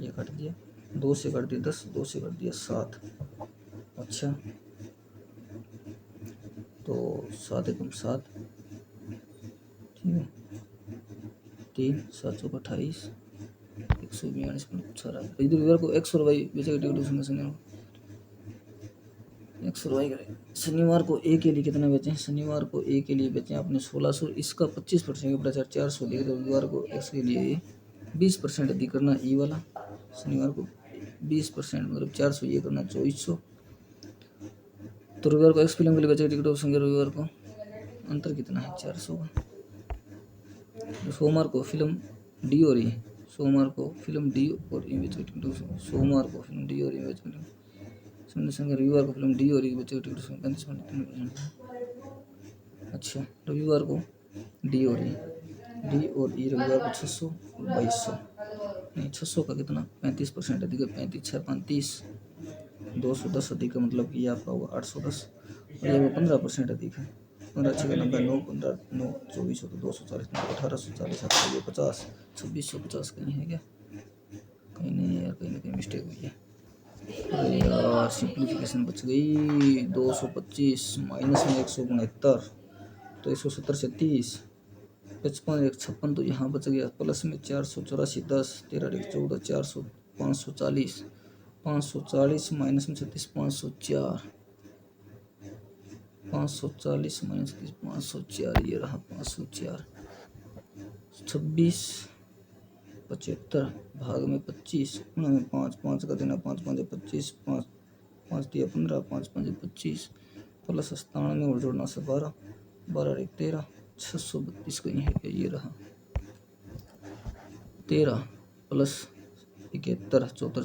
ये कट दिया 2 से कट दिया 10 2 से कट दिया 7, अच्छा तो 7 एकम 7, ठीक है 3 7 चौक 28 142 कुछ आ रहा है। रविवार को एक्स और वाई बेचे गए टिकटों शनिवार एक्स और वाई करें, शनिवार को ए के लिए कितना बेचें, शनिवार को ए के लिए बेचें आपने 1600, इसका 25% बटा 400 दिए, तो रविवार को एक्स के लिए 20% अधिक करना ई वाला, शनिवार को 20% मतलब 400 ये करना 2400, तो रविवार को एक्स फिल्म के लिए बेचे टिकटों की संख्या रविवार को अंतर कितना है 400 का। तो सोमवार को फिल्म डी और ई, सोमवार को फिल्म डी और ई बेचे टिकटों, सोमवार को फिल्म डी और ई बेचे संख्या रविवार को फिल्म डी और ई बेचे टिकटों की 35%, अच्छा रविवार को डी और ई रविवार को 600 और 2200, नहीं 600 का कितना 35% अधिक है 35 6 35 210 अधिक है, मतलब कि ये आपका होगा 810 और ये 15% अधिक है, 15 6 90 9 15 9 2400 तो 240 1840 50 2650 कहीं है क्या, कहीं नहीं है यार, कहीं ना कहीं मिस्टेक हुई है, अरे यार सिंप्लीफिकेशन बच गई, 225 माइनस में 169 तो 170 से 30 55 1 56 तो यहाँ बच गया, प्लस में 484 10 13 1 14 400 540 माइनस में 36 504 540 माइनस 504 ये रहा 504 26 75 भाग में 25 में 5 5 का देना 5 5 25 5 5 दिया 15 5 5 25 प्लस 97 और जोड़ना से 12 12 1 13 632 कहीं है क्या, ये रहा 13 प्लस 71 74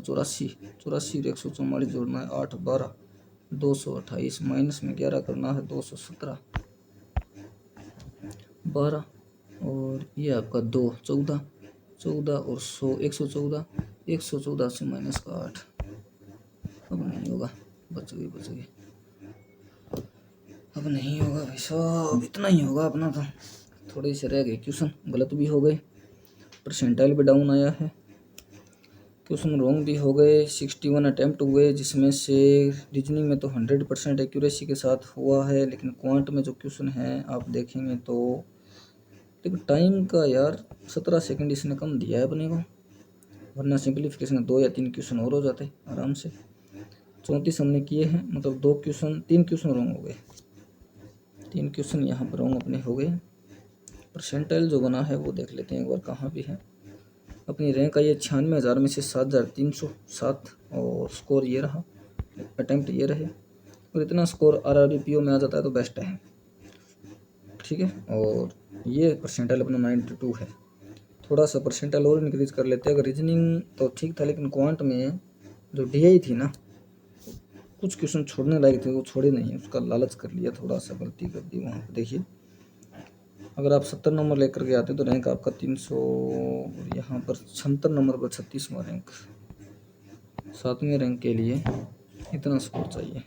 84 144 जोड़ना है 8 12 228 माइनस में 11 करना है 217 12 और ये आपका 2 14 और 100 114 से माइनस का 8, अब नहीं होगा, बच गई अब नहीं होगा भाई साहब, इतना ही होगा अपना, तो थोड़े से रह गए क्वेश्चन, गलत भी हो गए, परसेंटाइल भी डाउन आया है, क्वेश्चन रॉन्ग भी हो गए, 61 अटैम्प्ट हुए जिसमें से रीजनिंग में तो 100% एक्यूरेसी के साथ हुआ है, लेकिन क्वांट में जो क्वेश्चन है आप देखेंगे तो लेकिन टाइम का यार 17 सेकंड इसने कम दिया है अपने को, वरना सिंप्लीफिकेशन 2 या 3 क्वेश्चन और हो जाते आराम से। 34 हमने किए हैं, मतलब 2 क्वेश्चन 3 क्वेश्चन रॉन्ग हो गए, 3 क्वेश्चन यहाँ पर रॉन्ग अपने हो गए। परसेंटाइल जो बना है वो देख लेते हैं एक बार कहाँ पे है। अपनी रैंक आई है 96,000 में से 7,307 और स्कोर ये रहा, अटैम्प्ट ये रहे, और इतना स्कोर RRB PO में आ जाता है तो बेस्ट है, ठीक है। और ये परसेंटाइल अपना 92 है। थोड़ा सा परसेंटाइल और इंक्रीज कर लेते हैं। अगर रीजनिंग तो ठीक था, लेकिन क्वांट में जो DI थी ना, कुछ क्वेश्चन छोड़ने लायक थे वो छोड़े नहीं, उसका लालच कर लिया, थोड़ा सा गलती कर दी वहाँ पर। देखिए अगर आप 70 नंबर लेकर के आते तो रैंक आपका 300, यहाँ पर 76 नंबर पर 36वां रैंक। 7वें रैंक के लिए इतना स्कोर चाहिए।